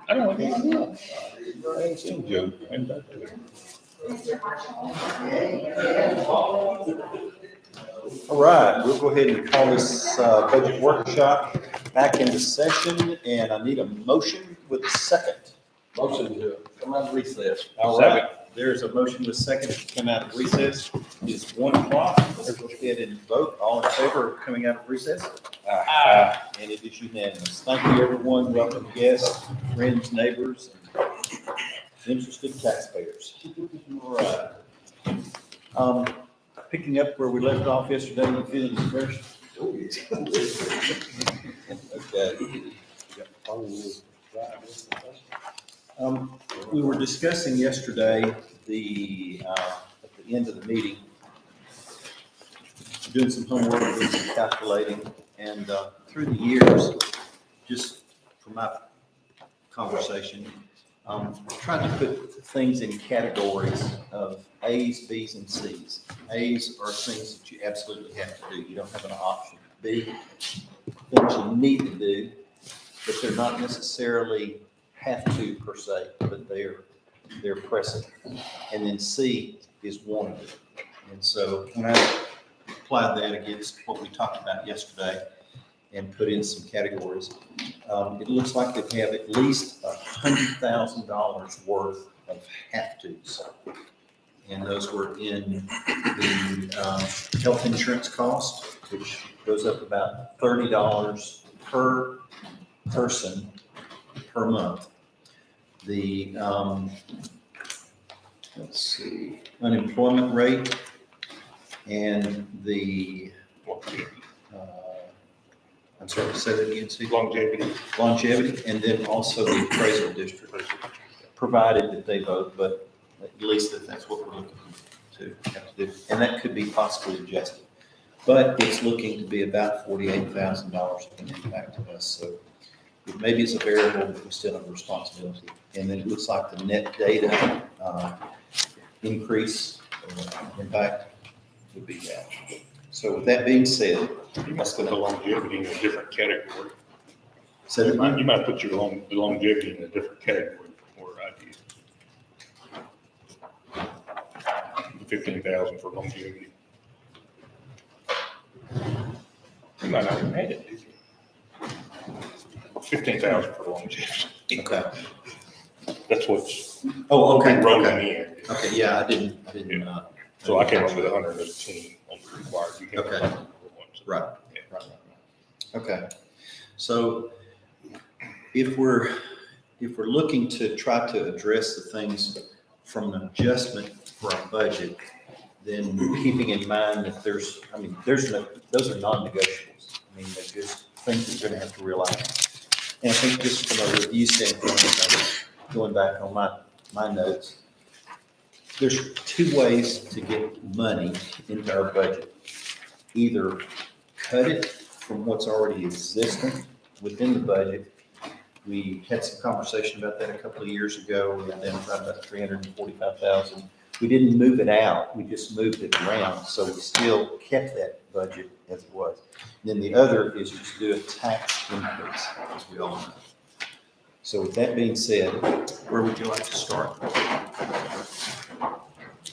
I don't know. I ain't seen Joe. All right, we'll go ahead and call this budget workshop back into session, and I need a motion with a second. Motion to come out of recess. All right, there's a motion with a second to come out of recess. It's 1 o'clock. Let's go ahead and vote. All in favor of coming out of recess? And it is unanimous. Thank you, everyone. Welcome guests, friends, neighbors, and interested taxpayers. All right. Picking up where we left off yesterday, you feeling refreshed? Okay. We were discussing yesterday at the end of the meeting, doing some homework, doing some calculating, and through the years, just from my conversation, trying to put things in categories of A's, B's, and C's. A's are things that you absolutely have to do. You don't have an option. B, things you need to do, but they're not necessarily have to per se, but they're pressing. And then C is wanted. And so when I applied that against what we talked about yesterday and put in some categories, it looks like they have at least $100,000 worth of have-tos. And those were in the health insurance cost, which goes up about $30 per person per month. The, let's see, unemployment rate and the, I'm sorry, say that again, Steve? Longevity, and then also the appraisal district, provided that they vote, but at least that's what we're looking to have to do. And that could be possibly adjusted. But it's looking to be about $48,000 in impact to us. So it maybe is a variable, but we still have a responsibility. And then it looks like the net data increase impact would be that. So with that being said, You must put the longevity in a different category. so that You might put your longevity in a different category from where I did. 15,000 for longevity. You might not even have it, did you? 15,000 for longevity. okay. That's what's Oh, okay. rolling Okay. in. Okay. Yeah, I didn't. So I came up with 118 on the required. You came up with Okay. 101. Right. Right. Okay. So if we're looking to try to address the things from an adjustment for our budget, then keeping in mind that those are non-negotiables. I mean, they're just things that you're going to have to realize. And I think just from a review standpoint, I was going back on my notes, there's two ways to get money into our budget. Either cut it from what's already existing within the budget. We had some conversation about that a couple of years ago. We identified about 345,000. We didn't move it out. We just moved it around. So we still kept that budget as it was. And then the other is just do a tax increase, as we all know. So with that being said, where would you like to start?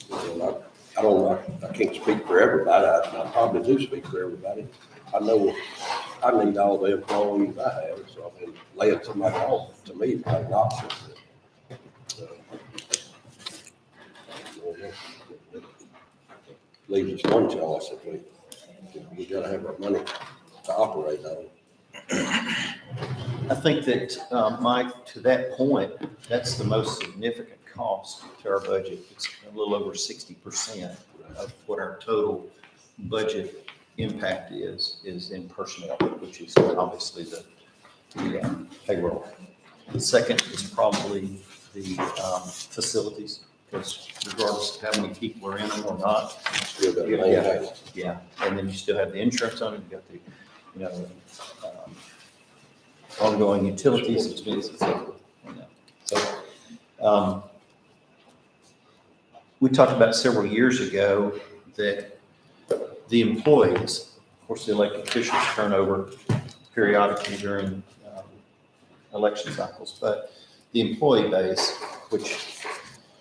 Well, I don't know, I can't speak for everybody. I probably do speak for everybody. I know I need all the employees I have, so I mean, laying somebody off to me is not an option. Leaves us one choice if we gotta have our money to operate on. I think that, Mike, to that point, that's the most significant cost to our budget. It's a little over 60% of what our total budget impact is in personnel, which is obviously the payroll. The second is probably the facilities, because regardless of how many people are in them or not. Still got to maintain. Yeah, and then you still have the insurance on it, you got the, ongoing utilities expenses, et cetera. So, we talked about several years ago that the employees, of course, the elected officials turn over periodically during election cycles, but the employee base, which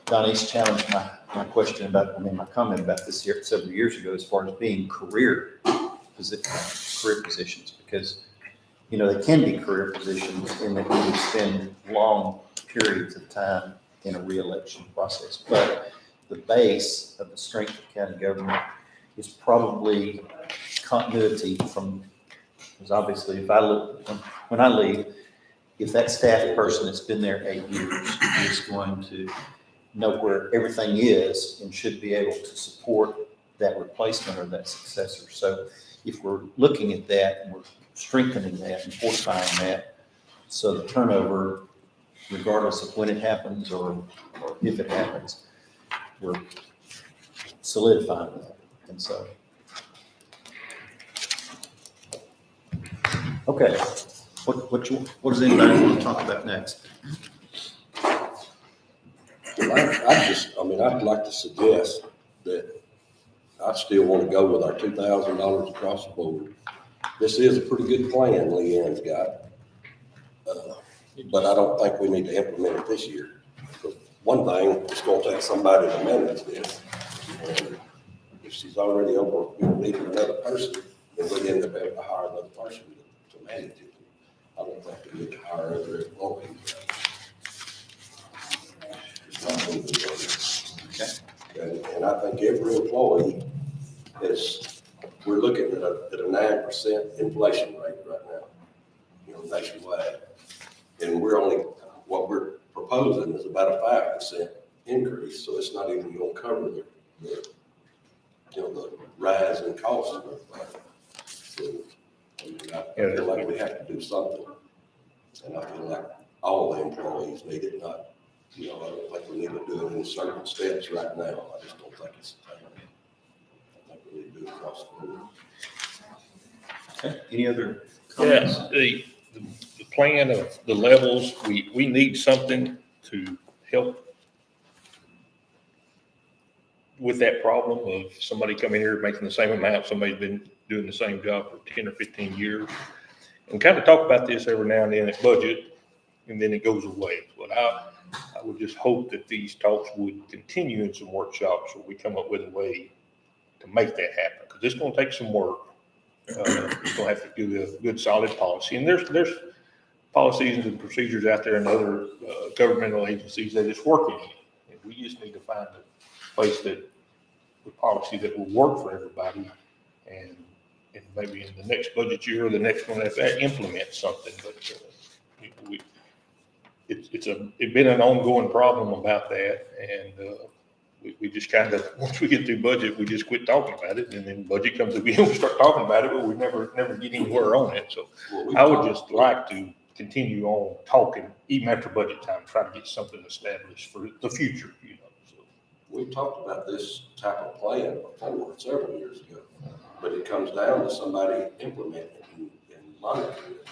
Donnie's challenged my question about, my comment about this here several years ago, as far as being career positions, because, they can be career positions in that you would spend long periods of time in a reelection process. But the base of the strength of county government is probably continuity from, because obviously if I look, when I leave, if that staff person that's been there 8 years is going to know where everything is and should be able to support that replacement or that successor. So if we're looking at that and we're strengthening that and fortifying that, so the turnover, regardless of when it happens or if it happens, we're solidifying that. And so, okay, what does anybody want to talk about next? I'd like to suggest that I still want to go with our $2,000 across the board. This is a pretty good plan Leanne's got. But I don't think we need to implement it this year. For one thing, it's going to take somebody to manage this. And if she's already over, needing another person, then we end up having to hire another person to manage it. I don't think we need to hire other employees. Okay. And I think every employee we're looking at a 9% inflation rate right now, nationwide. And what we're proposing is about a 5% increase, so it's not even going to cover the rise in cost of everything. So, I feel like we have to do something. And I feel like all the employees need it, not, I don't think we need to do it in certain steps right now. I just don't think it's the time. I think we need to do it across the board. Okay, any other Yes, comments? the plan of the levels, we need something to help with that problem of somebody coming here making the same amount, somebody's been doing the same job for 10 or 15 years. And kind of talk about this every now and then at budget, and then it goes away. But I would just hope that these talks would continue in some workshops where we come up with a way to make that happen, because it's going to take some work. It's going to have to do a good solid policy. And there's policies and procedures out there in other governmental agencies that it's working. And we just need to find a place the policy that will work for everybody, and maybe in the next budget year or the next one after that, implement something. But it's been an ongoing problem about that, and we just kind of, once we get through budget, we just quit talking about it, and then budget comes again, we start talking about it, but we never get anywhere on it. So I would just like to continue on talking even after budget time, try to get something established for the future. So. We've talked about this type of plan before, several years ago, but it comes down to somebody implementing it and monitoring it.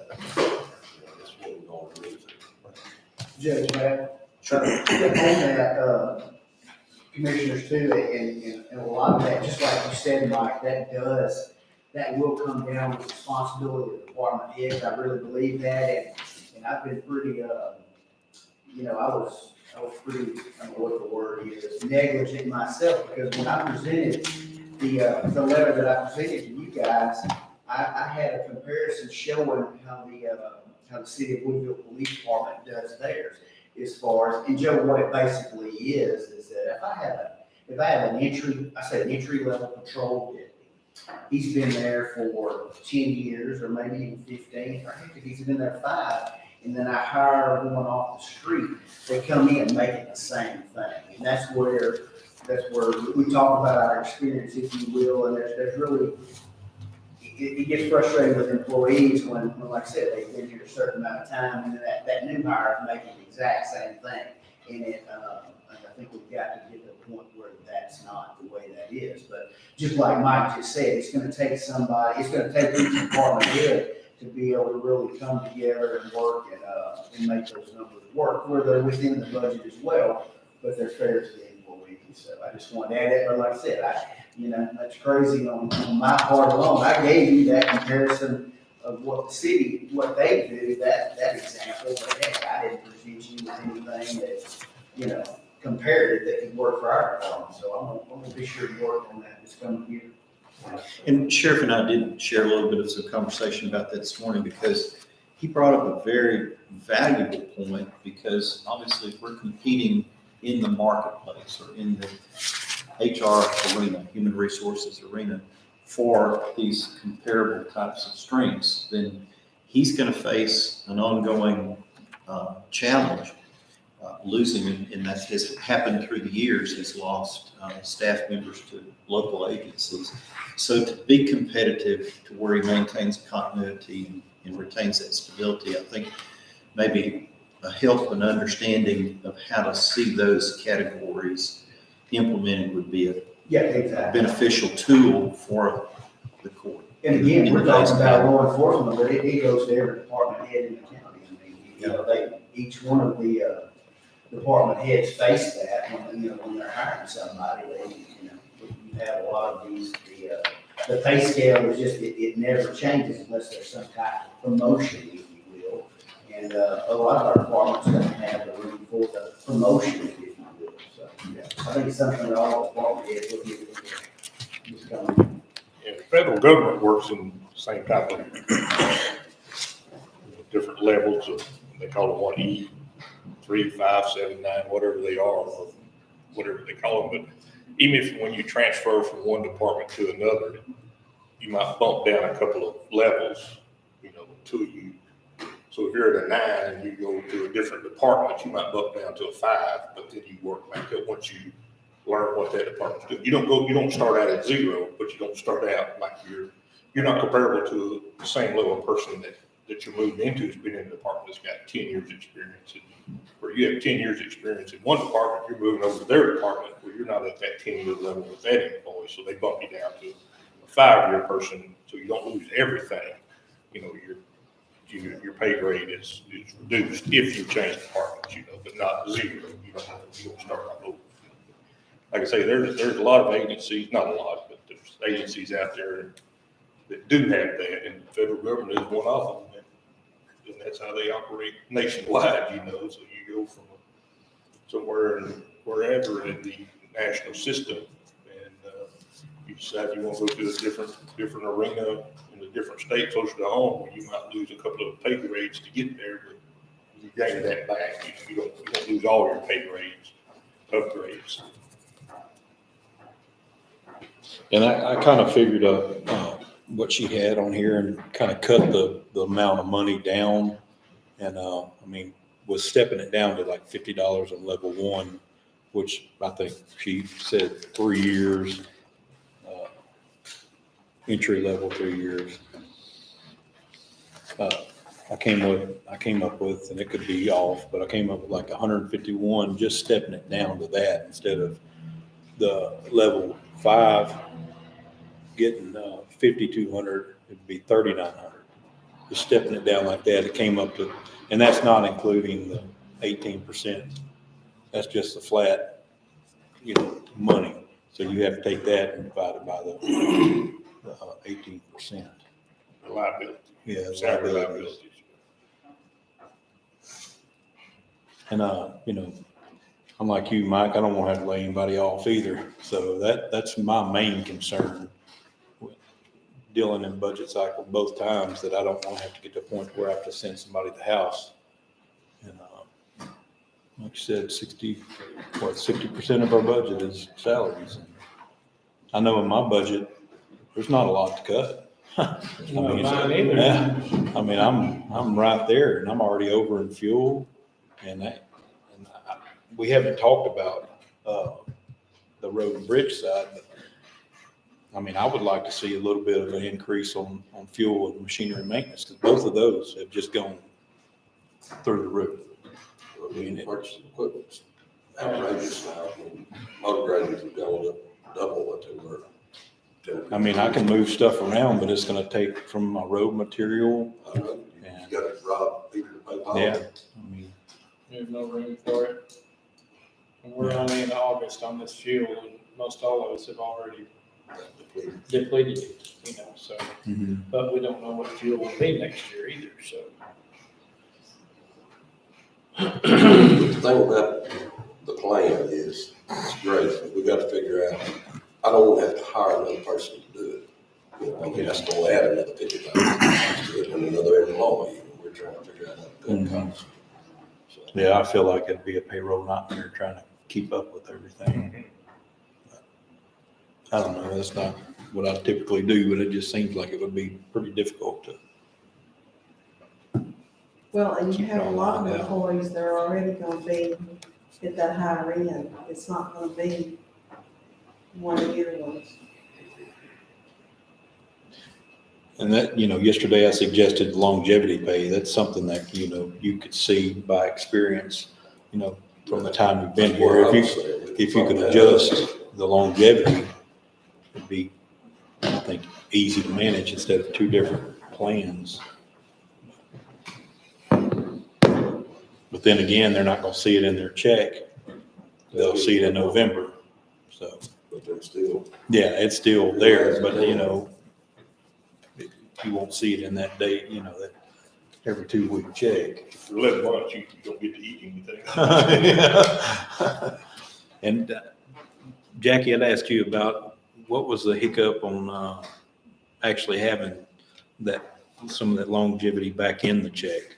That's what we're going to do. Judge, Matt, on that, commissioners too, and a lot of that, just like you said, Mike, that will come down with responsibility of department heads. I really believe that, and I've been pretty, I was pretty, I don't know what the word is, negligent myself, because when I presented the letter that I presented to you guys, I had a comparison showing how the city of Woodville Police Department does theirs, as far as, and Joe, what it basically is that if I have an entry level patrol deputy, he's been there for 10 years or maybe even 15, or heck, if he's been there 5, and then I hire one off the street, they come in making the same thing. And that's where we talk about our experience, if you will, and there's really, it gets frustrating with employees when, like I said, they've been here a certain amount of time, and then that new hire is making the exact same thing. And I think we've got to get to the point where that's not the way that is. But just like Mike just said, it's going to take each department head to be able to really come together and work and make those numbers work, where they're within the budget as well, but they're fair to the employees. So I just wanted to add that, but like I said, that's crazy on my part alone. I gave you that comparison of what the city, what they do, that example, but heck, I didn't present you with anything that, comparative that could work for our department. So I'm gonna be sure to work on that this coming year. And Sheriff and I did share a little bit of some conversation about that this morning because he brought up a very valuable point, because obviously if we're competing in the marketplace or in the HR arena, human resources arena, for these comparable types of strengths, then he's going to face an ongoing challenge. Losing, and that has happened through the years, he's lost staff members to local agencies. So to be competitive to where he maintains continuity and retains that stability, I think maybe a help and understanding of how to see those categories implemented would be a Yeah, exactly. beneficial tool for the court. And again, we're talking about law enforcement, but it goes to every department head in the county. I mean, each one of the department heads face that when they're hiring somebody. You have a lot of these, the pay scale is just, it never changes unless there's some type of promotion, if you will. And a lot of our departments don't have the room for the promotion, if you will. So I think it's something that all department heads will get this coming. Yeah, the federal government works in the same type of different levels of, they call it 1E, 3, 5, 7, 9, whatever they are, or whatever they call them. But even if when you transfer from one department to another, you might bump down a couple of levels, to you. So if you're at a 9 and you go to a different department, you might bump down to a 5, but then you work back up once you learn what that department's doing. You don't start out at 0, but you don't start out like you're not comparable to the same level of person that you're moving into has been in a department that's got 10 years experience. Where you have 10 years experience in one department, you're moving over to their department where you're not at that 10-year level with that employee. So they bump you down to a 5-year person, so you don't lose everything. Your pay grade is reduced if you change departments, but not 0. You don't start all over. Like I say, there's a lot of agencies, not a lot, but there's agencies out there that do have that, and the federal government is one of them. And that's how they operate nationwide, So you go from somewhere and wherever in the national system, and you decide you want to go to a different arena in a different state closer to home, where you might lose a couple of pay grades to get there, but you gain that back. You don't lose all your pay grades, upgrades. And I kind of figured what she had on here and kind of cut the amount of money down. And was stepping it down to like $50 on level 1, which I think she said 3 years, entry level 3 years. I came up with, and it could be off, but I came up with like 151, just stepping it down to that instead of the level 5 getting 5,200, it'd be 3,900. Just stepping it down like that, it came up to, and that's not including the 18%. That's just the flat, money. So you have to take that and divide it by the 18%. Liability. Yeah, Salary liabilities. liabilities. And, I'm like you, Mike, I don't want to have to lay anybody off either. So that's my main concern with dealing in budget cycle both times, that I don't want to have to get to a point where I have to send somebody to the house. And, like you said, 60% of our budget is salaries. And I know in my budget, there's not a lot to cut. I'm right there, and I'm already over in fuel, and we haven't talked about the road and bridge side, but I would like to see a little bit of an increase on fuel and machinery and maintenance, because both of those have just gone through the roof. Purchase equipment's outrageous now. Motor graders have gone up double what they were. I can move stuff around, but it's gonna take from my road material. I don't know, you got to rob people to pay. Yeah. There's no room for it. And we're only in August on this fuel, and most all of us have already depleted it, you know, so. But we don't know what fuel will be next year either, so. The thing about the plan is, it's great, but we gotta figure out, I don't wanna have to hire another person to do it. You know, I mean, that's gonna add another $50,000 and another employee, and we're trying to figure out how to cut costs. So, Yeah, I feel like it'd be a payroll nightmare trying to keep up with everything. I don't know, that's not what I typically do, but it just seems like it would be pretty difficult to. Well, and you Keep have a on lot of line, yeah. employees that are already gonna be at that higher end. It's not gonna be one-year ones. And that, you know, yesterday I suggested longevity pay. That's something that, you know, you could see by experience, you know, from the time you've been here. If you could adjust the longevity, it'd be, I think, easy to manage instead of two different plans. But then again, they're not gonna see it in their check. They'll see it in November, so. But they're still, Yeah, it's still there, but you know, you won't see it in that date, you know, that every 2-week check. For 11 months, you don't get to eat anything. And Jackie, I'd ask you about, what was the hiccup on actually having that, some of that longevity back in the check?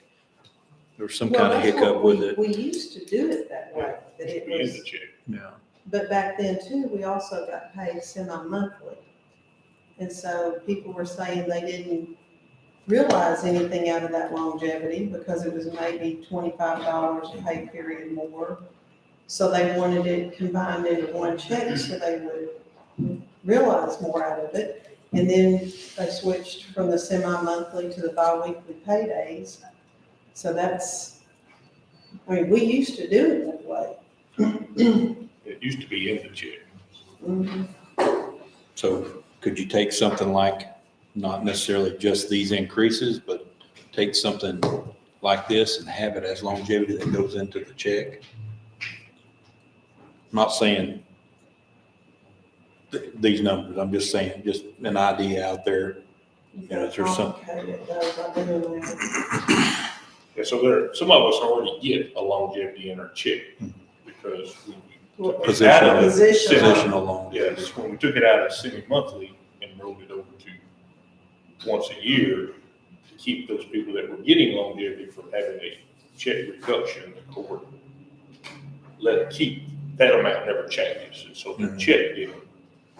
There was some kind of Well, that's hiccup what with it. We used to do it that way, that it In was, the check. Yeah. but back then too, we also got paid semi-monthly. And so people were saying they didn't realize anything out of that longevity because it was maybe $25 a pay period more. So they wanted it combined into one check so they would realize more out of it. And then they switched from the semi-monthly to the bi-weekly paydays. So that's, I mean, we used to do it that way. It used to be in the check. Mhm. So could you take something like, not necessarily just these increases, but take something like this and have it as longevity that goes into the check? I'm not saying these numbers, I'm just saying, just an idea out there. You Yeah, there's some- complicate it though by doing that. Yeah, so some of us already get a longevity in our check because we. Well, Positional, Position. positional longevity. Yeah, just when we took it out of semi-monthly and rolled it over to once a year to keep those people that were getting longevity from having a check reduction, the court let it keep, that amount never changes. And so the Mhm. check didn't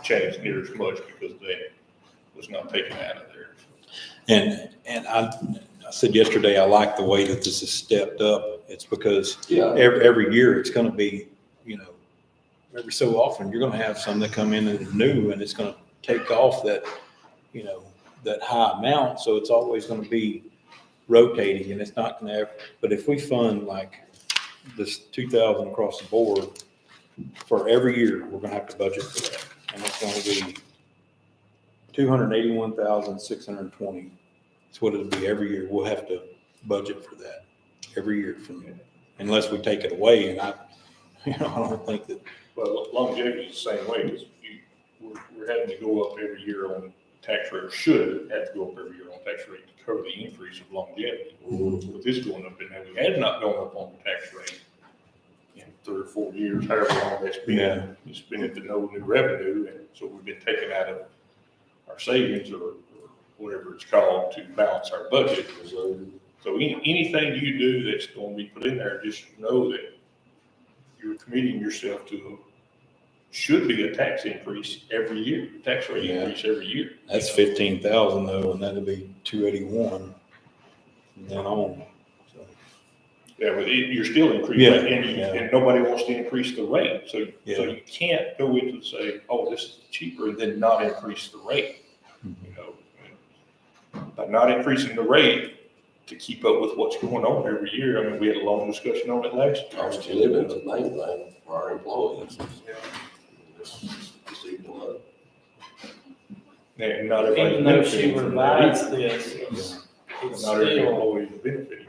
change near as much because that was not taken out of there. And I said yesterday, I like the way that this is stepped up. It's because yeah, every year it's gonna be, you know, every so often, you're gonna have some that come in that are new and it's gonna take off that, you know, that high amount. So it's always gonna be rotating and it's not gonna ever, but if we fund like this 2,000 across the board for every year, we're gonna have to budget for that. And it's gonna be 281,620. That's what it'll be every year. We'll have to budget for that every year from, unless we take it away. And I don't think that, Well, longevity is the same way because we're having to go up every year on tax rate, or should have to go up every year on tax rate to cover the increase of longevity. With this going up, and we had not gone up on the tax rate in 3 or 4 years, however long that's been. Yeah. It's been at the no new revenue, and so we've been taking out of our savings or whatever it's called to balance our budget. So anything you do that's going to be put in there, just know that you're committing yourself to, should be a tax increase every year, tax rate Yeah. increase every year. that's 15,000 though, and that'll be 281 from then on. So, Yeah, but you're still increasing, Yeah, and nobody wants to increase the rate, so Yeah. you can't go into and say, oh, this is cheaper, and then not increase the rate, Mm-hmm. you know? By not increasing the rate to keep up with what's going on every year, I mean, we had a long discussion on it last year. cost of living is the main thing for our employees. It's equal up. And not everybody. Even though she revised this, it's Not every still employee is benefiting.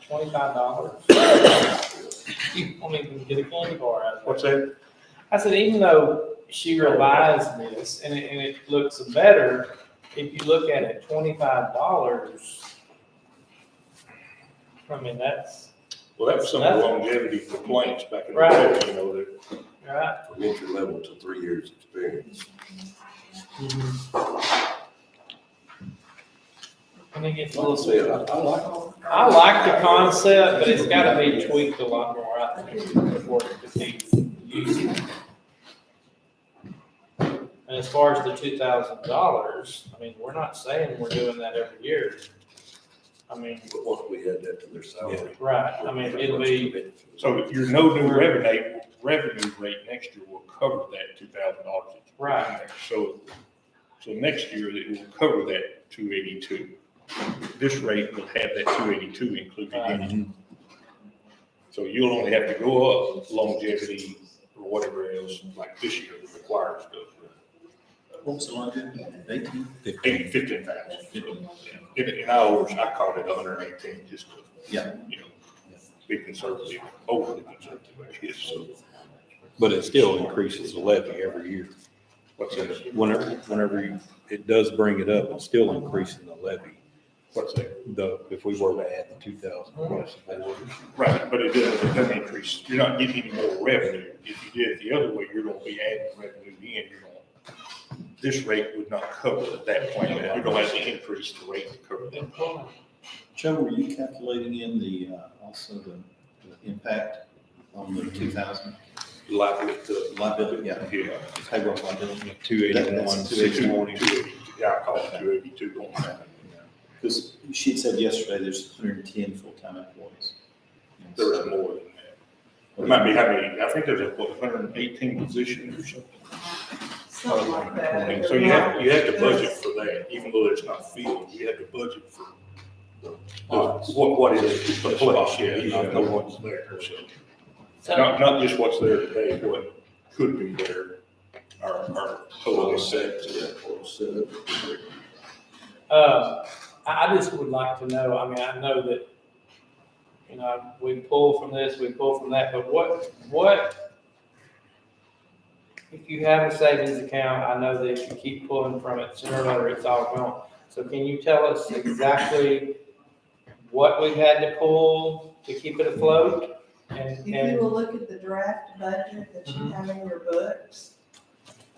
$25. You won't even get a candy bar out of it. What's that? I said, even though she revised this and it looks better, if you look at it, $25, I mean, that's, Well, that was some of the longevity complaints back in the Right. day, you know, that right. From entry level to 3 years experience. I think it's a Like I little, said, I like, I like the concept, but it's gotta be tweaked a lot more, I think, before it can be used. And as far as the $2,000, I mean, we're not saying we're doing that every year. I mean, but once we add that to their salary. right, I mean, it'll be, so your no new revenue rate next year will cover that $2,000. right, So next year it will cover that 282. This rate will have that 282 included in it. So you'll only have to go up longevity or whatever else, like this year the required stuff. What was the longevity? 18? 15,000. In ours, I called it 118, just to, Yeah. you know, be conservative, overly conservative, I guess, so. But it still increases the levy every year. What's that? Whenever it does bring it up, it's still increasing the levy. What's that? If we were to add the 2,000. Right, but it doesn't increase, you're not getting any more revenue. If you did it the other way, you're gonna be adding revenue in, this rate would not cover that plan. You're gonna have to increase the rate to cover that. Joe, were you calculating in the, also the impact on the 2,000 Liability. liability? Yeah, Yeah. payroll liability. 281, That's 620. 280. Yeah, I call it 282 on that. Because she had said yesterday there's 110 full-time employees. And There so- is more than that. It might be, how many, I think there's a, 118 positions or something. Something like that. And so you have to budget for that, even though it's not filled, you have to budget for what is the place, yeah, you have to know what's there, so. Not just what's there today, what could be there, our total assets. I just would like to know, I mean, I know that, you know, we pull from this, we pull from that, but what, if you have a savings account, I know that if you keep pulling from it, sooner or later, it's all gone. So can you tell us exactly what we had to pull to keep it afloat? If you will look at the draft budget that you have in your books,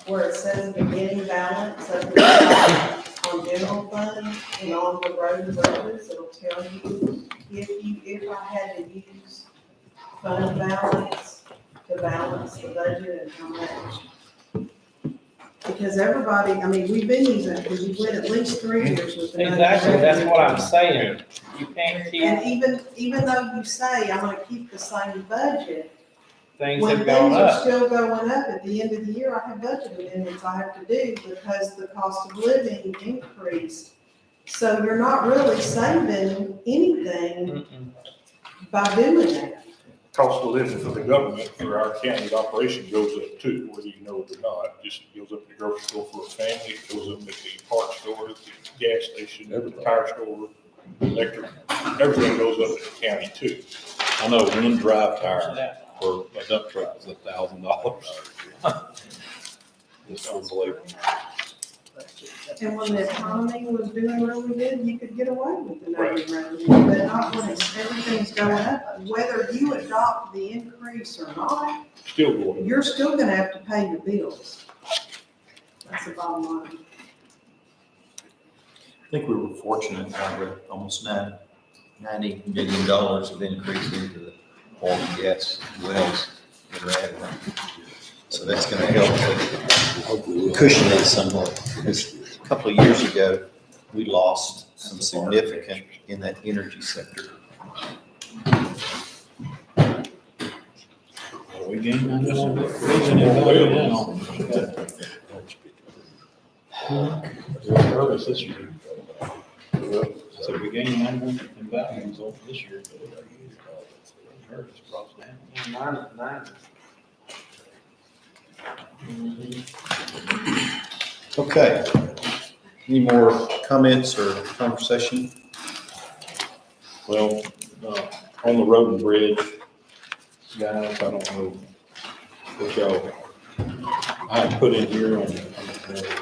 where it says beginning balance over the top on general fund and on the road and bridges, it'll tell you if I had to use fund balance to balance the budget and how much. Because everybody, I mean, we've been using it, because you went at least 3 years with the. Exactly, that's what I'm saying. You can't keep, And even though you say, I'm gonna keep the same budget, things when have gone things are up. still going up, at the end of the year, I have budget amendments I have to do because the cost of living increased. So you're not really saving anything Mm-mm. by doing that. Cost of living for the government, for our county's operation goes up too, whether you know it or not. It just goes up at the grocery store for a family, it goes up at the parts store, at the gas station, at the tire store, electric, everything goes up at the county too. I know one drive tire for a dump truck is $1,000. It's unbelievable. And when the economy was doing really good, you could get away with the Right. negative revenue, but not when everything's going up. Whether you adopt the increase or not, Still going up. you're still gonna have to pay your bills. That's the bottom line. I think we were fortunate, almost $90 million of increase into the oil and gas wells that are added. So that's gonna help cushion it somewhat. Because a couple of years ago, we lost some significant in that energy sector. We gained $90 now. This year. So we gained 91 in values over this year. Hers brought us down. Mine. Okay. Any more comments or conversation? Well, on the road and bridge, guys, I don't know what y'all, I put in here on the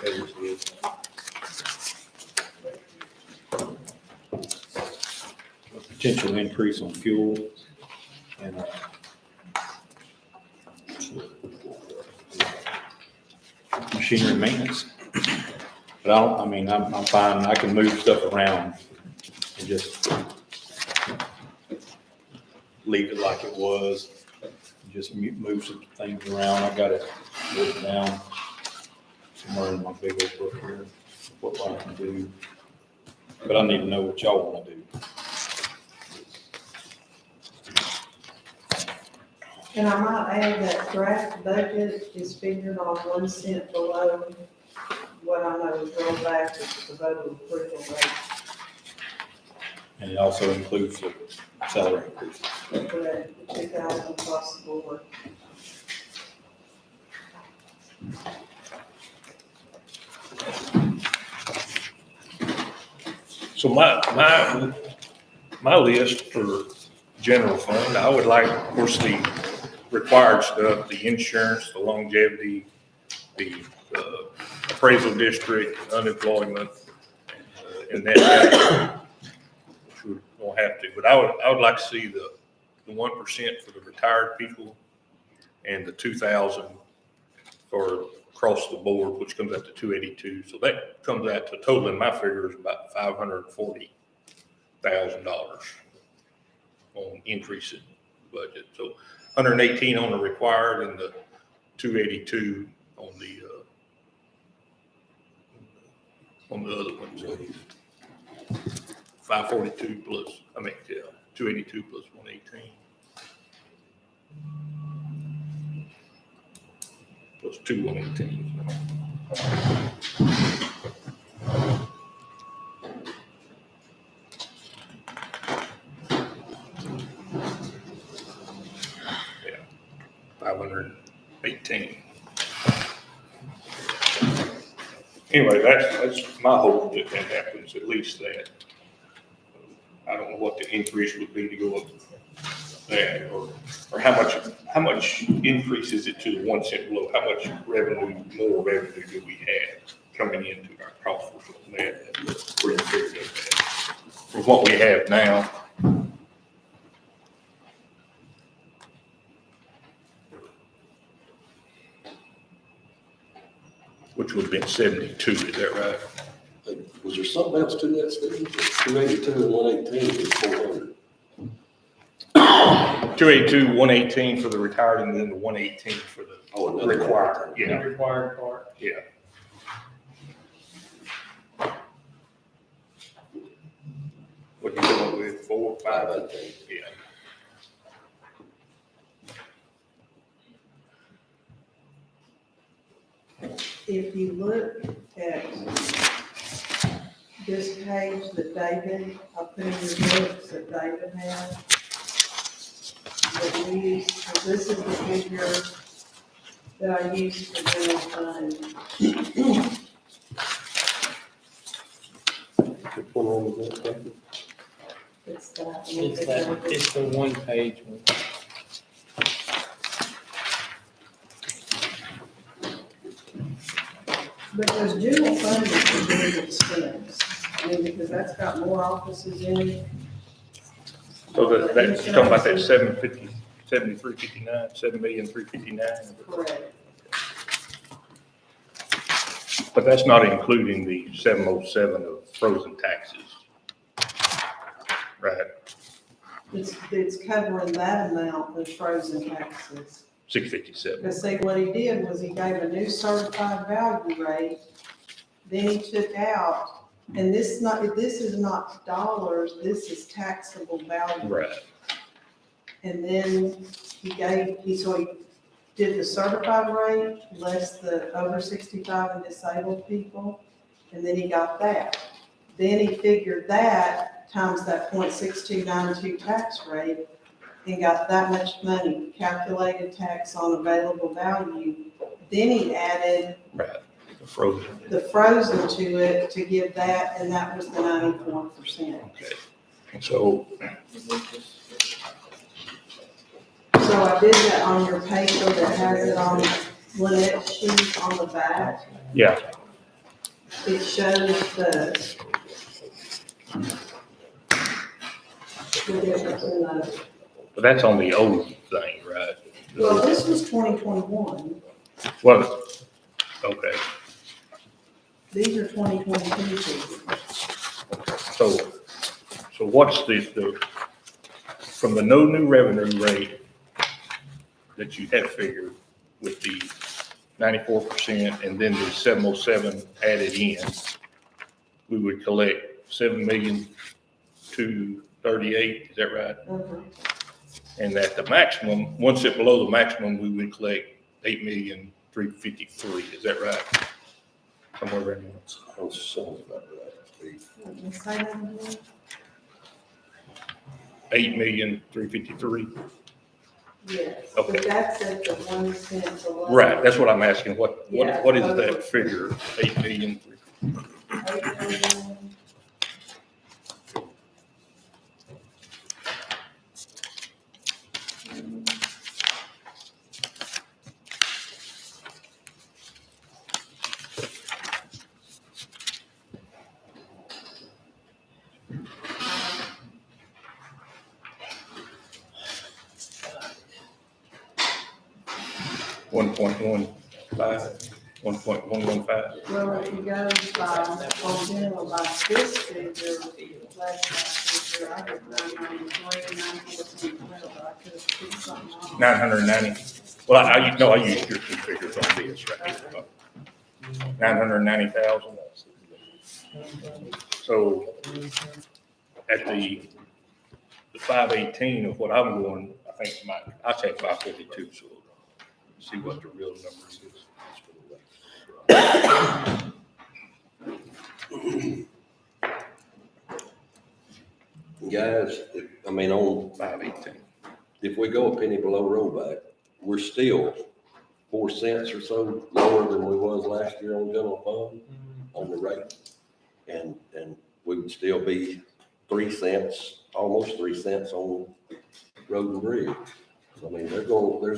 page is a potential increase on fuel and, machinery maintenance. But I'm fine, I can move stuff around and just leave it like it was. Just move some things around. I got it written down somewhere in my big old book here, what I can do. But I need to know what y'all wanna do. And I might add that draft budget is figured on 1 cent below what I know is rollback of the voter approval rate. And it also includes the salary increases. Correct, the 2,000 plus the board. So my list for general fund, I would like, of course, the required stuff, the insurance, the longevity, the appraisal district, unemployment, and that, which we won't have to, but I would like to see the 1% for the retired people and the 2,000 for across the board, which comes out to 282. So that comes out to total in my figures about $540,000 on increase in budget. So 118 on the required and the 282 on the other ones. So 542 plus, 282 plus 118. Plus 2 118. Yeah, 518. Anyway, that's my hope that happens, at least that. I don't know what the increase would be to go up that, or how much increase is it to the 1 cent below? How much more revenue do we have coming into our coffers from that? We're gonna figure that from what we have now. Which would have been 72, is that right? Was there something else to that, Steve? 282 and 118 is 400. 282, 118 for the retired, and then the 118 for the Oh, another required, The yeah, required part. yeah. What you come up with, 4, 5? 518. Yeah. If you look at this page that David, I put in the books that David had, that we use, so this is the figure that I use for general fund. Which one was that, David? It's that. It's the one page one. Because general fund is a big expense, I mean, because that's got more offices in it. So that's talking about that 750, 7359, 7,359,000. Correct. But that's not including the 707 of frozen taxes. Right, It's covering that amount of frozen taxes. 657. Because see, what he did was he gave a new certified value rate, then he took out, and this is not dollars, this is taxable value. Right, And then he did the certified rate less the over 65 and disabled people, and then he got that. Then he figured that times that 0.6292 tax rate and got that much money, calculated tax on available value. Then he added right, the frozen. the frozen to it to give that, and that was the 94%. Okay, so So So I did that on your paper that has it on Lynette's sheet on the back. Yeah, It shows the difference in the, but that's on the old thing, right? well, this was 2021. Well, okay, These are 2022 figures. so what's the, from the no new revenue rate that you had figured with the 94% and then the 707 added in, we would collect 7,238,000, is that right? Mhm. And at the maximum, one step below the maximum, we would collect 8,353,000, is that right? Somewhere around there. Sounds about right. Let me say that again. 8,353,000. Yes, Okay. but that's at the 1 cent below. Right, that's what I'm asking. What Yeah. is that figure? 8,000,000. 8 million. $1.15. Well, if you go by, on general by this figure, last figure, I get 993, 914, but I could have put something on. 990. Well, I used your two figures on this right here. 990,000. So at the 518 of what I'm going, I think I take 542, so see what the real number is. Guys, on 518. if we go a penny below rollback, we're still 4 cents or so lower than we was last year on general fund on the rate. And we would still be 3 cents, almost 3 cents on road and bridge. I mean, there's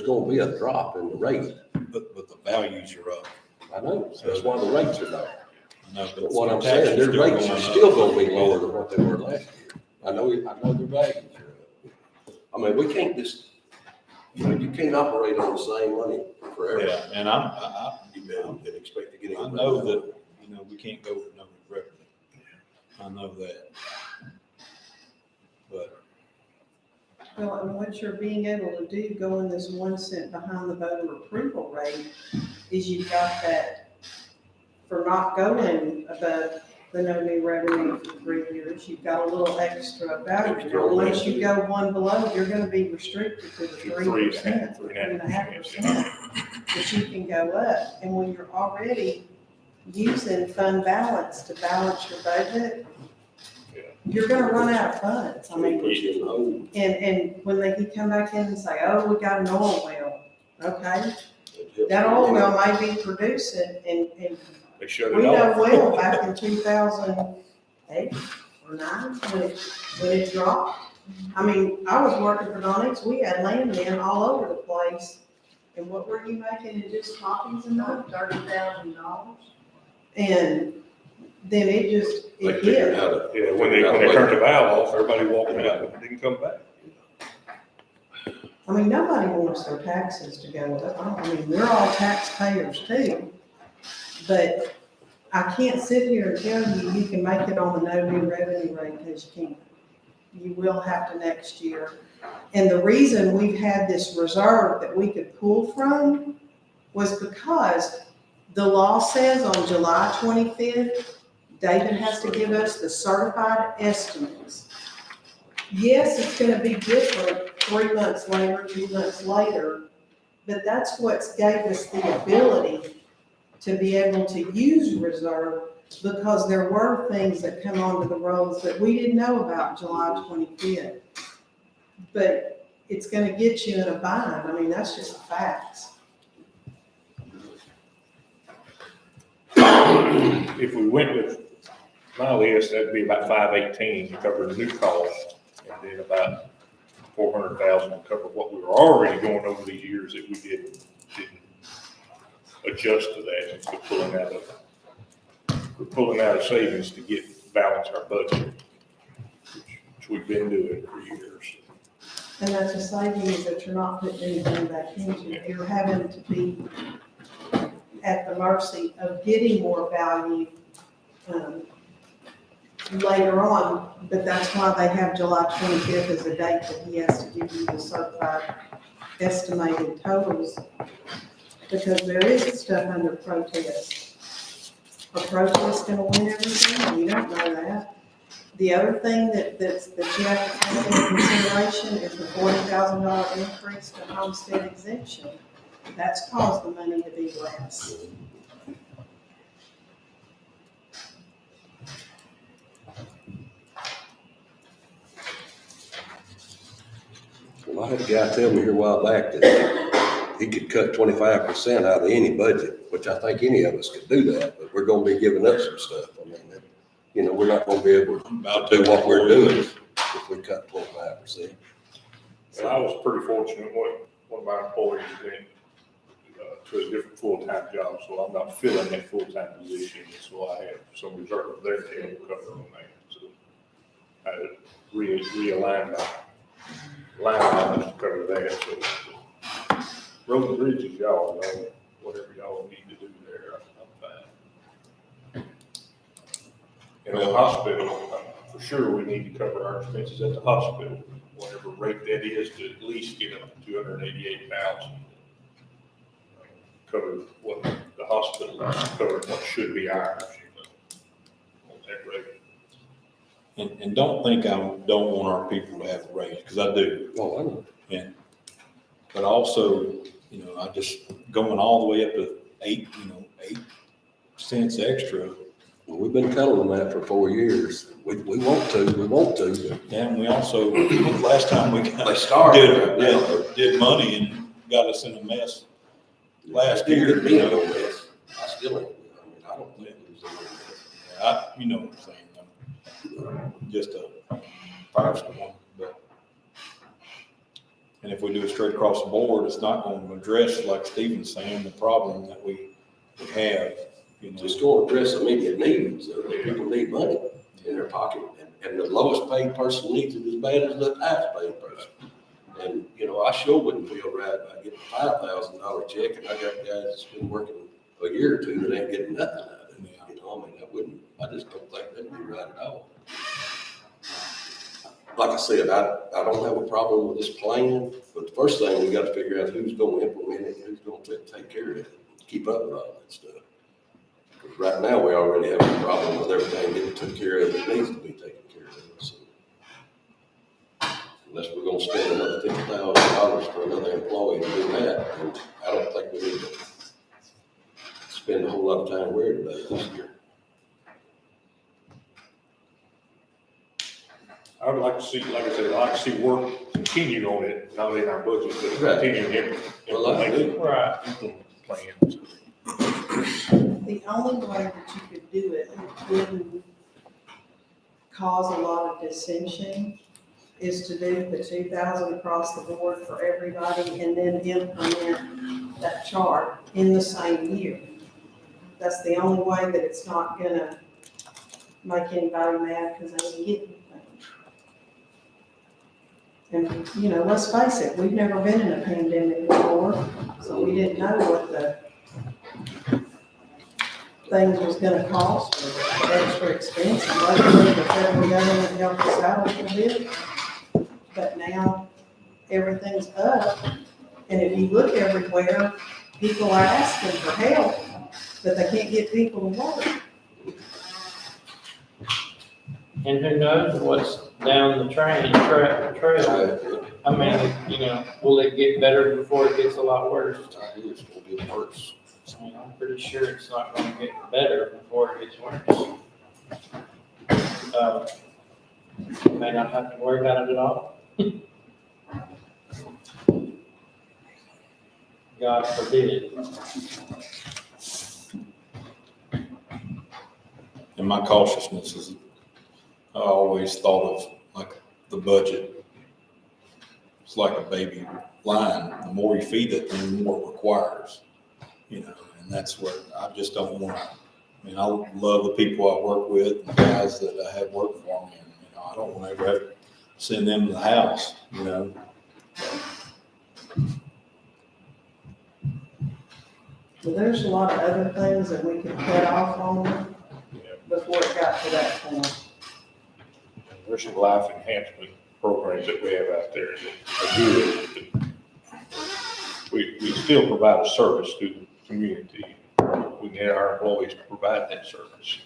gonna be a drop in the rate. But the values are up. I know, that's why the rates are low. No, But what I'm saying, their rates are still gonna be lower than what they were last year. I know their values are up. I mean, we can't just, you can't operate on the same money forever. Yeah, and I And expect to get it. I know that, we can't go with no revenue. I know that. But, Well, and what you're being able to do, going this 1 cent behind the voter approval rate, is you've got that for not going above the no new revenue for 3 years, you've got a little extra value. Now, once you go one below, you're gonna be restricted to the 3%, 3.5%. But you can go up, and when you're already using fund balance to balance your budget, you're gonna run out of funds. I mean, Put you in the hole. and when they come back in and say, oh, we got an oil well, okay? It That helps. oil well might be producing, and They shut we it know off. well back in 2008 or 9, when it dropped. I mean, I was working for Donix, we had landmen all over the place. And what were you making in just copies and that? $30,000. And then it just, They it figured hit. out a- Yeah, when they turned the valve off, everybody walked out and didn't come back. I mean, nobody wants their taxes to go up. I mean, we're all taxpayers too. But I can't sit here and tell you, you can make it on the no new revenue rate, because you can't. You will have to next year. And the reason we've had this reserve that we could pull from was because the law says on July 25th, David has to give us the certified estimates. Yes, it's gonna be different 3 months later, 2 months later, but that's what's gave us the ability to be able to use reserve, because there were things that come onto the rolls that we didn't know about July 25th. But it's gonna get you in a bind. I mean, that's just facts. If we went with my list, that'd be about 518 to cover the new cost, and then about 400,000 to cover what we were already going over these years that we didn't adjust to that. And we're pulling out of savings to balance our budget, which we've been doing for years. And that's a savings that you're not putting anything back into. You're having to be at the mercy of getting more value later on, but that's why they have July 25th as a date that he has to give you the certified estimated totals, because there is stuff under protest. A protest gonna win everything? You don't know that. The other thing that you have to take into consideration is the $40,000 increase to homestead exemption. That's caused the money to be less. Well, I had a guy tell me here a while back that he could cut 25% out of any budget, which I think any of us could do that, but we're gonna be giving up some stuff. I mean, we're not gonna be able to do what we're doing if we cut 25%. And I was pretty fortunate when one of my employees went to a different full-time job, so I'm not filling that full-time position, so I have some reserve there to help cover on that. So I had to realign my line items to cover that, so road and bridges, y'all know, whatever y'all need to do there, I'm fine. And the hospital, for sure, we need to cover our expenses at the hospital, whatever rate that is, to at least get up to 288,000. Cover what the hospital is, cover what should be ours, on that rate. And don't think I don't want our people to have a raise, because I do. Oh, I know. But also, I just going all the way up to 8 cents extra. Well, we've been telling them that for 4 years. We want to. Yeah, and we also, last time we They started. did money and got us in a mess last Didn't year. get me in no mess. I still ain't, I don't think it was in no mess. You know what I'm saying, just a firestorm, but. And if we do it straight across the board, it's not going to address, like Stephen's saying, the problem that we have, Just go address immediate needs. People need money in their pocket, and the lowest paid person needs it as bad as the highest paid person. And, I sure wouldn't feel right about getting a $5,000 check, and I got guys that's been working a year or two that ain't getting nothing out of it. I just don't think that'd be right at all. Like I said, I don't have a problem with this plan, but the first thing we got to figure out who's going to implement it, who's going to take care of it, keep up with all that stuff. Because right now, we already have a problem with everything getting took care of that needs to be taken care of. So unless we're going to spend another $50,000 for another employee to do that, and I don't think we need to spend a whole lot of time worried about it this year. I would like to see, like I said, I'd like to see work continue on it, not in our budget, but Right. continue Well, I implementing Right. plans. The only way that you could do it wouldn't cause a lot of dissension is to do the 2,000 across the board for everybody and then implement that chart in the same year. That's the only way that it's not gonna make anybody mad because they didn't get anything. And, let's face it, we've never been in a pandemic before, so we didn't know what the things was gonna cost or extra expense. Luckily, the federal government helped us out a little bit. But now, everything's up, and if you look everywhere, people are asking for help, but they can't get people to work. And who knows what's down the trail. I mean, will it get better before it gets a lot worse? I hear it's going to get worse. I mean, I'm pretty sure it's not gonna get better before it gets worse. May not have to worry about it at all. God forbid. And my cautiousness is, I always thought of like the budget. it's like a baby lion. The more you feed it, the more it requires, you know, and that's where I just don't want to. I mean, I love the people I work with, the guys that I have work for me, and, you know, I don't want to ever have to send them to the house, you know. So there's a lot of other things that we could cut off on before it got to that point. There's some life enhancement programs that we have out there that are good. But we still provide a service to the community. We need our employees to provide that service.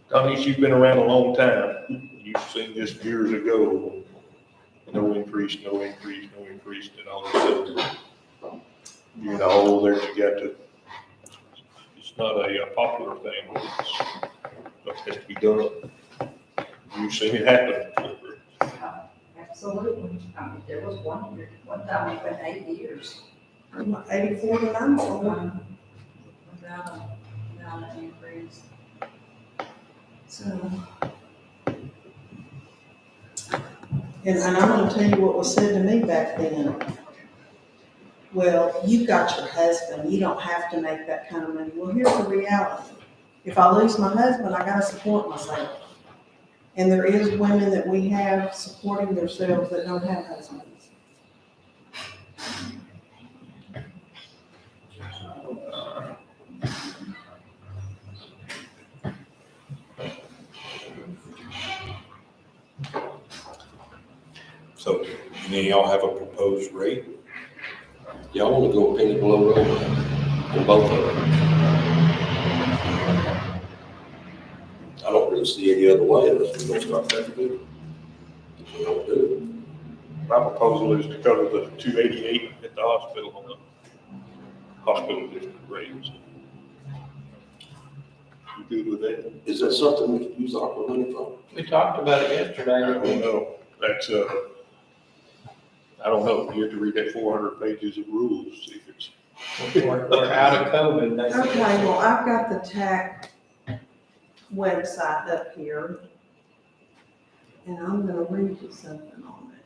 Connie, you've been around a long time. You've seen this years ago. No increase, no increase, no increase, and all of a sudden, you're in a hole there. You got to. It's not a popular thing. It has to be done. You've seen it happen. Absolutely. I mean, there was one time we went 8 years 84 to 94. without an increase. So, And I'm gonna tell you what was said to me back then. Well, you've got your husband, you don't have to make that kind of money. Well, here's the reality. If I lose my husband, I gotta support myself. And there is women that we have supporting themselves that don't have husbands. So, and then y'all have a proposed rate? Y'all want to go a penny below roll on both of them? I don't really see any other way unless we're gonna start that good. We don't do My proposal is to cover the 288 at the hospital on the hospital district rates. You good with that? it. Is that something we could use ARPA money for? We talked about it yesterday. I don't know. That's, I don't know. You have to read that 400 pages of rules, see if it's. We're out of COVID, basically. Okay, well, I've got the TAC website up here. And I'm gonna read you something on it.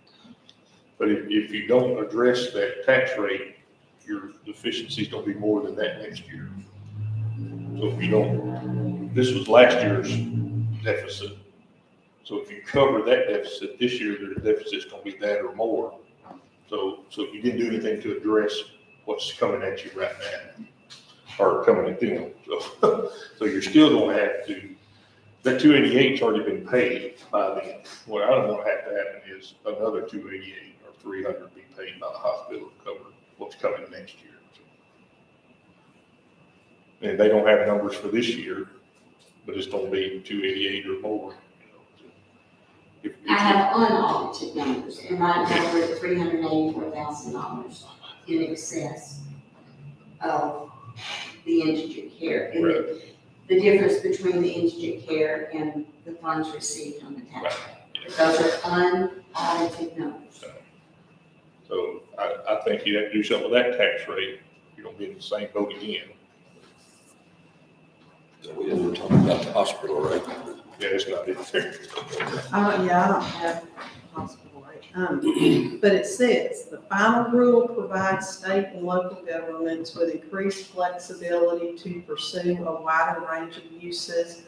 But if you don't address that tax rate, your deficiency's gonna be more than that next year. So if you don't, this was last year's deficit. So if you cover that deficit this year, the deficit's gonna be that or more. So if you didn't do anything to address what's coming at you right now, or coming at them, so you're still gonna have to, that 288's already been paid by them. What I don't wanna have to happen is another 288 or 300 be paid by the hospital to cover what's coming next year. And they don't have numbers for this year, but it's gonna be 288 or more. I have unaudited numbers, and right now we're at $384,000 in excess of the indigent care. And the difference between the indigent care and the funds received on the tax. Those are unaudited numbers. So I think you have to do something with that tax rate. You don't get in the same boat again. So we didn't talk about the hospital rate. Yeah, it's not in there. Yeah, I don't have hospital rate. But it says, the final rule provides state and local governments with increased flexibility to pursue a wider range of uses,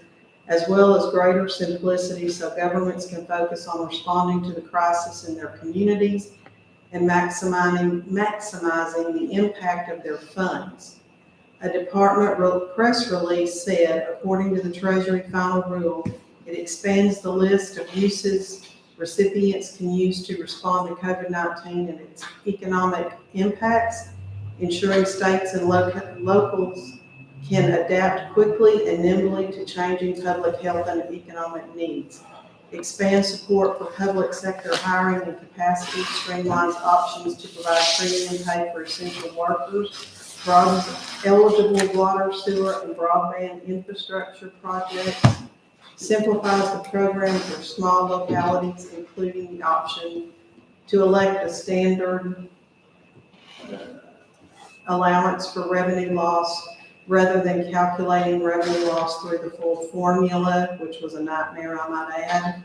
as well as greater simplicity so governments can focus on responding to the crisis in their communities and maximizing the impact of their funds. A department press release said, according to the Treasury final rule, it expands the list of uses recipients can use to respond to COVID-19 and its economic impacts, ensuring states and locals can adapt quickly and nimbly to changing public health and economic needs. Expand support for public sector hiring and capacity, streamlines options to provide premium pay for essential workers, broadens eligible water, sewer, and broadband infrastructure projects, simplifies the program for small localities, including the option to elect a standard allowance for revenue loss, rather than calculating revenue loss through the full formula, which was a nightmare, I might add.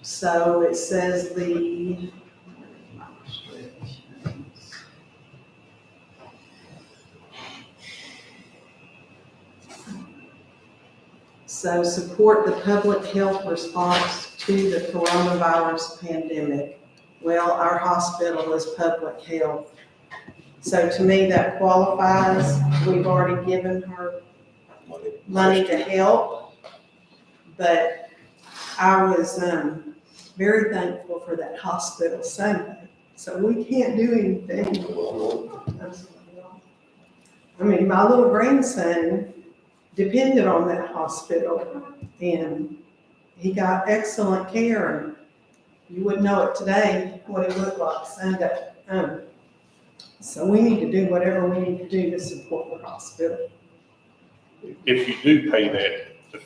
So it says so support the public health response to the coronavirus pandemic. Well, our hospital is public health. So to me, that qualifies. We've already given her money to help. But I was very thankful for that hospital Sunday. So we can't do anything. I mean, my little grandson depended on that hospital, and he got excellent care. And you wouldn't know it today, what it looked like Sunday. So we need to do whatever we need to do to support the hospital. If you do pay that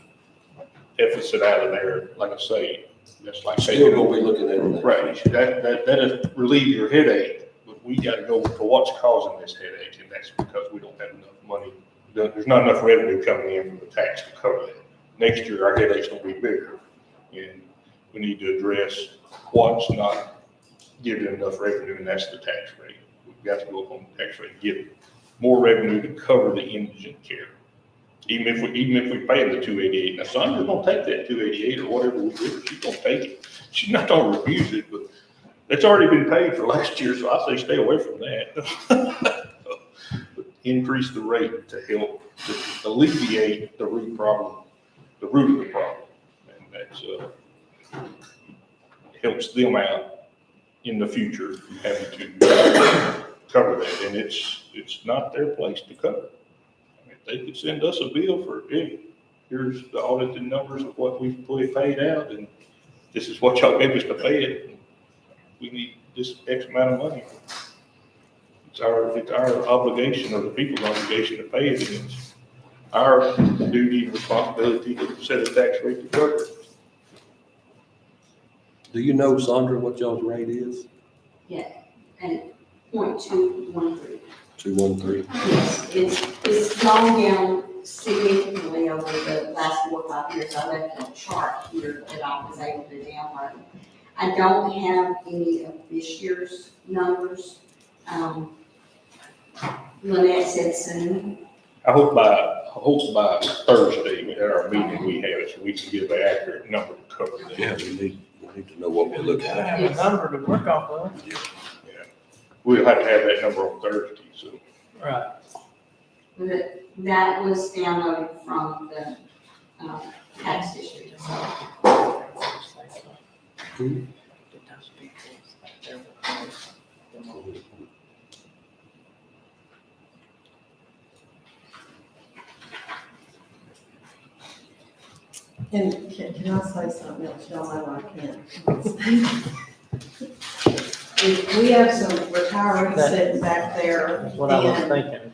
deficit out of there, like I say, that's like saying. Still gonna be looking at it. Right, that'll relieve your headache, but we gotta go to what's causing this headache, and that's because we don't have enough money. There's not enough revenue coming in from the tax to cover that. Next year, our headache's gonna be bigger, and we need to address what's not giving enough revenue, and that's the tax rate. We've got to go up on the tax rate, get more revenue to cover the indigent care. Even if we pay the 288, now Sonya's gonna take that 288 or whatever we do, she's gonna take it. She's not gonna refuse it, but it's already been paid for last year, so I say stay away from that. Increase the rate to help to alleviate the root of the problem, and that's helps them out in the future having to cover that, and it's not their place to cover. They could send us a bill for, hey, here's the audited numbers of what we've paid out, and this is what y'all gave us to pay it. We need this X amount of money. It's our obligation, or the people's obligation to pay it, and it's our duty and responsibility to set a tax rate to cover it. Do you know, Sandra, what y'all's rate is? Yeah, and 0.213. 213? Yes, it's gone down significantly over the last 4 or 5 years. I left a chart here that I was able to download. I don't have any of this year's numbers. Lynette said soon. I hope by Thursday at our meeting we have it, so we can give an accurate number to cover that. Yeah, we need to know what we're looking I at. have a number to work off of. Yeah. We'll have to have that number on Thursday, so. Right. That was downloaded from the tax district. So And can I say something else? Y'all know I can't. We have some retirees sitting back there. That's what I was and, thinking.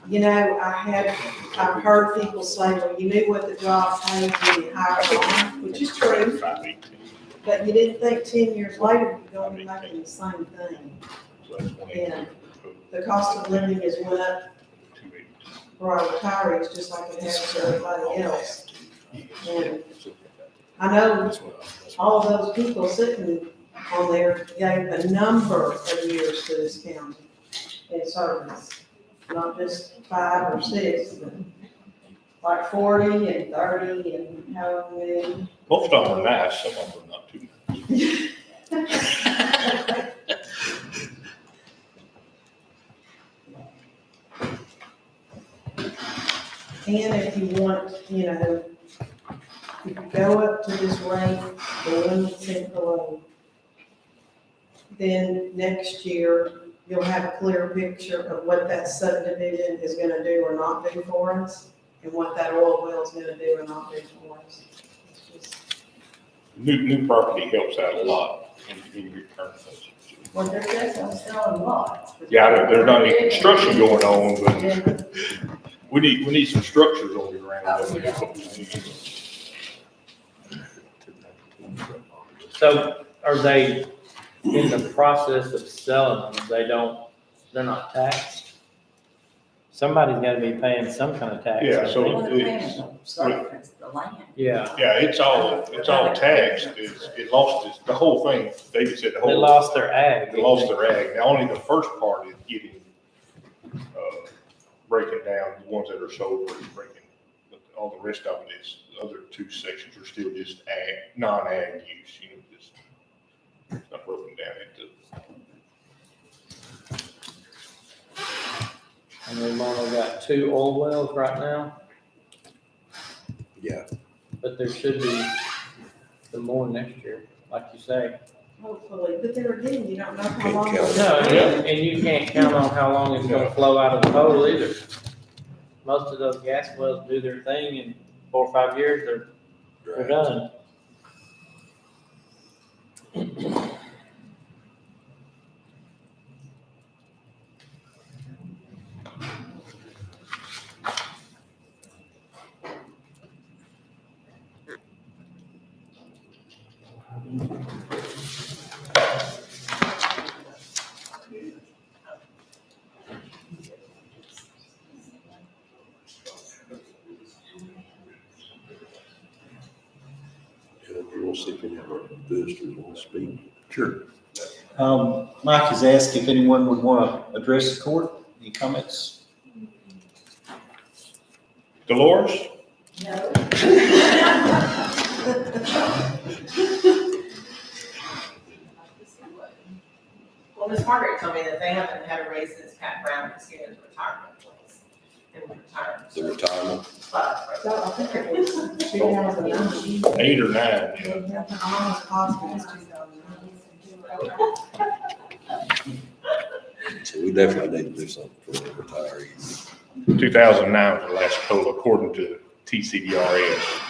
you know, I've heard people say, well, you knew what the job paid when you hired them, which is true, but you didn't think 10 years later you're going to be making the same thing. And the cost of living has went up for our retirees, just like it has for everybody else. And I know all of those people sitting on there gave a number of years to this county in service, not just 5 or 6, but like 40 and 30 and however many. Most of them are nice, some of them are not too nice. And if you want, you know, if you go up to this rate, the 1% below, then next year, you'll have a clear picture of what that subdivision is gonna do or not do for us, and what that oil well is gonna do or not do for us. It's just- New property helps out a lot in return. Well, they're just selling lots. Yeah, I know, there's not any construction going on, but we need some structures on the ground. That's what we need. So are they in the process of selling them, they're not taxed? Somebody's gotta be paying some kind of tax. Yeah, I so think. Well, they're paying the surface, the land. Yeah, Yeah, it's all taxed. It lost its, the whole thing, David said the whole. they lost their ag. They lost their ag. Now, only the first part is getting, breaking down, the ones that are sold, is breaking, but all the rest of it is, the other two sections are still just ag, non-ag use, just, it's not broken down into. And we've only got 2 oil wells right now, Yeah, but there should be some more next year, like you say. Hopefully, but there again, you don't know how Can't long. count. it's No, gonna and you can't count on how long it's gonna flow out of the hole either. Most of those gas wells do their thing in 4 or 5 years, they're done. We'll see if any of our boosters want to speak. Sure. Mike has asked if anyone would want to address the court. Any comments? Dolores? No. Well, Miss Margaret told me that they haven't had a raise since Pat Brown was here in the retirement place. In retirement. The retirement, But, So I think it was 2009. 8 or 9, yeah. Almost possible it's 2009. so we definitely need to do something for the retirees. 2009 was the last poll according to TCDRS.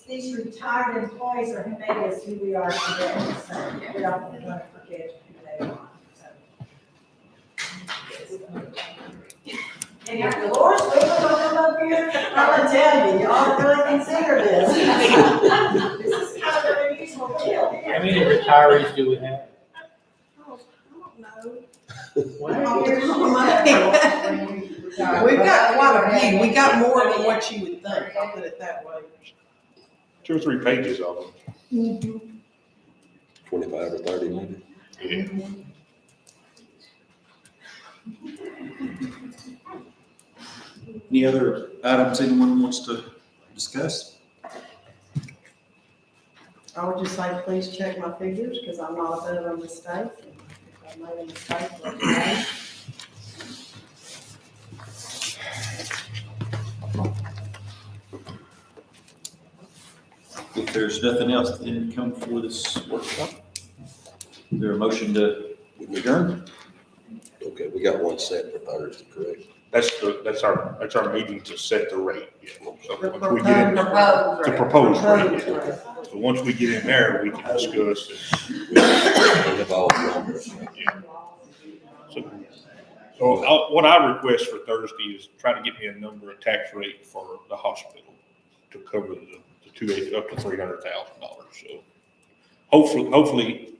These retired employees are who made us who we are today, so we don't want to forget who they are, so. And if Dolores, we're gonna come up here, I'm gonna tell you, you ought to really consider this. This is kind of an unusual deal How here. many retirees do we have? Oh, I don't know. Well, We've got quite a few. We got more than what you would think, I'll put it that way. 2 or 3 pages of them. 25 or 30 maybe. Yeah. Any other items anyone wants to discuss? I would just say, please check my figures, because I'm not above a mistake. If I made a mistake, let me know. If there's nothing else that didn't come before this workshop, is there a motion to adjourn? Okay, we got one set for Thursday, correct? That's our meeting to set the rate. Yeah. So The once we get in, proposed the proposed rate. proposed Yeah. rate. So once we get in there, we can discuss it. We have all the numbers. So what I request for Thursday is try to get me a number, a tax rate for the hospital to cover the 280 up to $300,000. So hopefully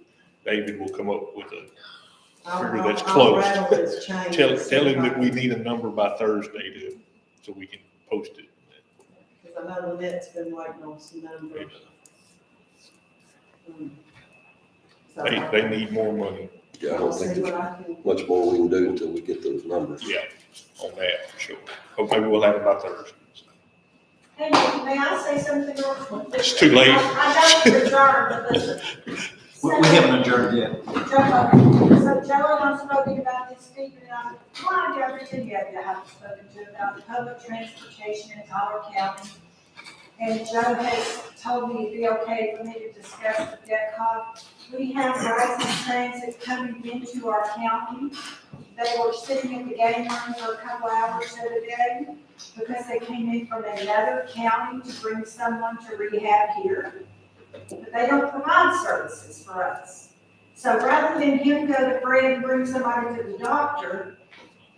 David will come up with a figure that's I'll close. rattle his chains. Tell him that we need a number by Thursday so we can post it. Because I know Lynette's been waiting on some numbers. So They need more money, Yeah, I I'll don't think see what there's I can. much more we can do until we get those numbers. yeah, on that for sure. Hopefully we'll have it by Thursday. Hey, may I say something real quick? It's too late. I don't adjourn, but listen. We haven't adjourned yet. So Joe and I've spoken about this, Stephen and I, why have you have spoken to about public transportation in Tyler County? And Joe has told me it'd be okay for me to discuss the debt cost. We have rising transit coming into our county. They were sitting at the game room for a couple hours the other day because they came in from another county to bring someone to rehab here. But they don't provide services for us. So rather than him go to Fred and bring somebody to the doctor,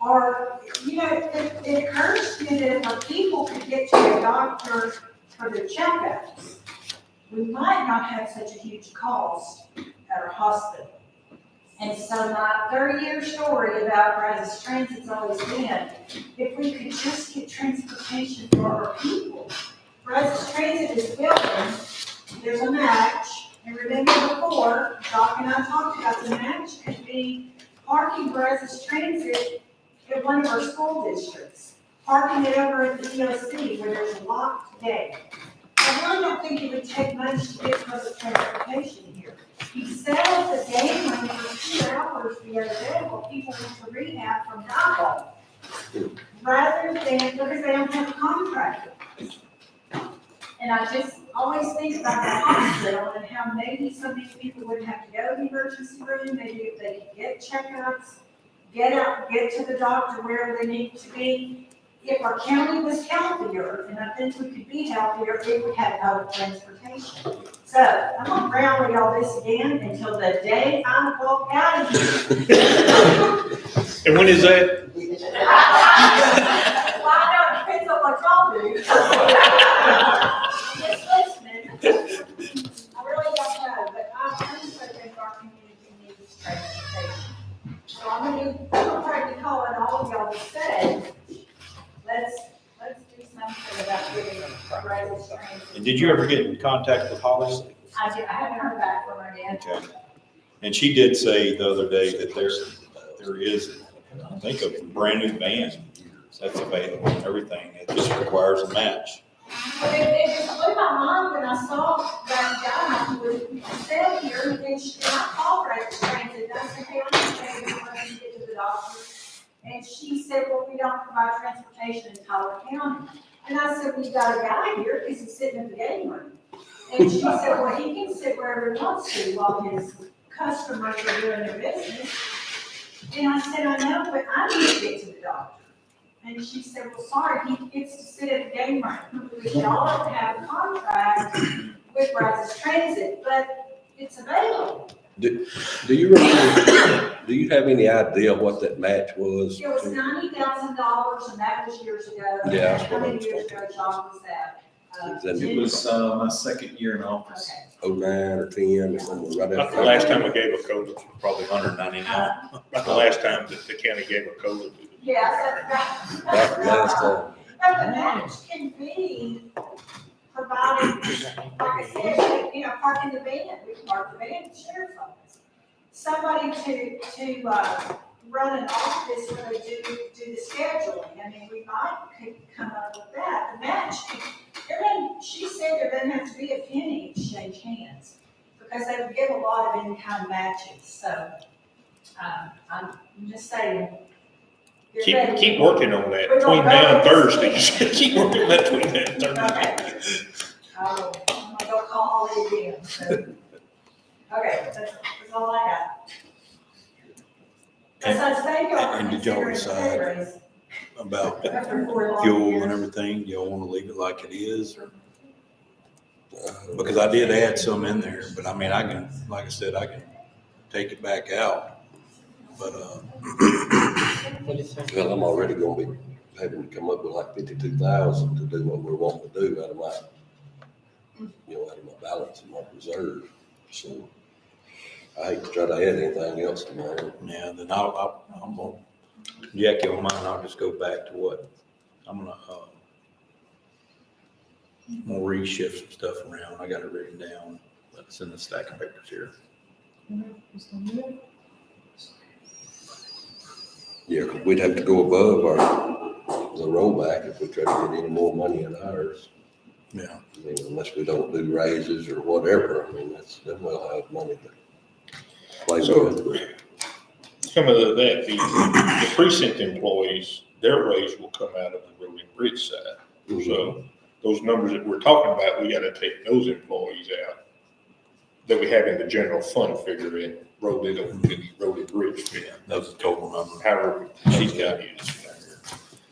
or, it occurs to me too, that if our people could get to a doctor for their checkups, we might not have such a huge cost at our hospital. And so my 30-year story about Brazos Transit's always been, if we could just get transportation for our people. Brazos Transit is building, there's a match, and remember before, Doc and I talked about the match could be parking Brazos Transit at one of our school districts, parking it over at the EOC where there's a locked gate. I really don't think it would take much to get public transportation here. You set up the game limit for 2 hours the other day while people went to rehab from alcohol. Rather than, because they don't have a contractor. And I just always think about the hospital and how maybe some of these people wouldn't have to go to the emergency room, maybe if they could get checkups, get out, get to the doctor wherever they need to be. If our county was healthier, and I think we could be healthier, it would have public transportation. So I'm gonna rally all this again until the day I walk out of here. And when is that? Well, I know it depends on what y'all do. Just listening. I really don't know, but I also think our community needs transportation. So I'm gonna try to call on all of y'all to say, let's do something about getting Brazos Transit. And did you ever get in contact with Hollis? I haven't heard back from her yet. Okay. And she did say the other day that there is, I think, a brand new van that's available and everything. It just requires a match. But it just blew my mind when I saw that guy who was sitting here, and I called Brazos Transit, and I said, hey, I understand you want to get to the doctor. And she said, well, we don't provide transportation in Tyler County. And I said, we've got a guy here, because he's sitting in the game room. And she said, well, he can sit wherever he wants to while his customers are doing their business. And I said, I know, but I need to get to the doctor. And she said, well, sorry, he gets to sit at the game room, because y'all don't have a contract with Brazos Transit, but it's available. Do you remember, do you have any idea what that match was? It was $90,000, and that was years ago. Yeah, that's what How I many was years ago, John, was that? It was, my second year in office. Okay. 09 or 10 or something right Not after. the last time we gave a COLA, Probably 199. not the last time that the county gave a COLA. Yes, That's the last time. but the match can be provided, like I said, parking the van, we can park the van at the sheriff's office. Somebody to run an office where they do the scheduling, I mean, we could come up with that. The match, she said there doesn't have to be a penny exchange hands, because they would give a lot of in-kind matches, so, I'm just saying. Keep working on that between now and Thursday. Keep working on that between now and Thursday. Okay. I'm gonna go call it again, so. Okay, that's all I got. Besides, thank y'all for And did y'all considering the pay decide raise about after 4 long fuel years. and everything? Do y'all want to leave it like it is? Or because I did add some in there, but I mean, I can, like I said, I can take it back out. But, Well, I'm already gonna be having to come up with like 52,000 to do what we're wanting to do out of my, out of my balance and my reserve. So I hate to try to add anything else to mine. yeah, then I'm gonna, Jackie on mine, I'll just go back to what, I'm gonna reshift some stuff around. I got it written down. That's in the stack of papers here. Yeah, 'cause we'd have to go above the rollback if we try to get any more money in ours. Yeah. I mean, unless we don't do raises or whatever, I mean, then we'll have money to play So- with. Some of the precinct employees, their raise will come out of the road and bridge side. So those numbers that we're talking about, we gotta take those employees out that we have in the general fund figure and roll it over to the road and bridge figure. That was the total number. However, she's got it.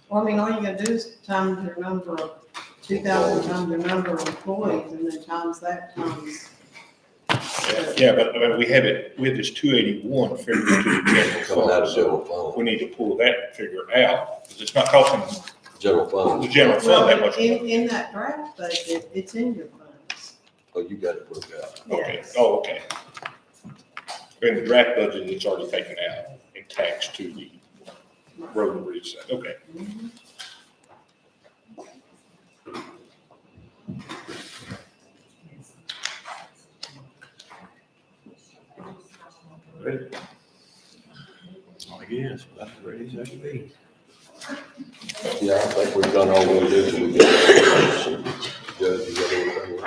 Well, I mean, all you gotta do is times your number of 2,000 times your number of employees, and then times that times. Yeah, but I mean, we have this 281 figure to the general Coming out fund, of so general fund. we need to pull that figure out, because it's not costing general The fund. general fund, that Well, much. in that draft budget, it's in your funds. Oh, you got it broke out. Okay, Yes. oh, okay. In the draft budget, it's already taken out and taxed to the road and bridge side, okay. I guess, that's ready as I can be. Yeah, I think we've done all we do. We got- Judge, you got anything?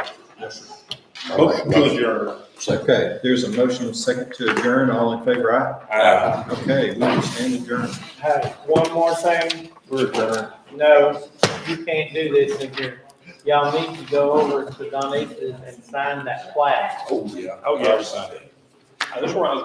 Motion to adjourn. Second. Okay, there's a motion, second to adjourn, all in favor, aye? Okay, we will stand adjourned. Hey, one more thing. We're adjourned. No, you can't do this if you're, y'all need to go over to Donita's and sign that plat. Oh, yeah. Oh, yeah. That's where I was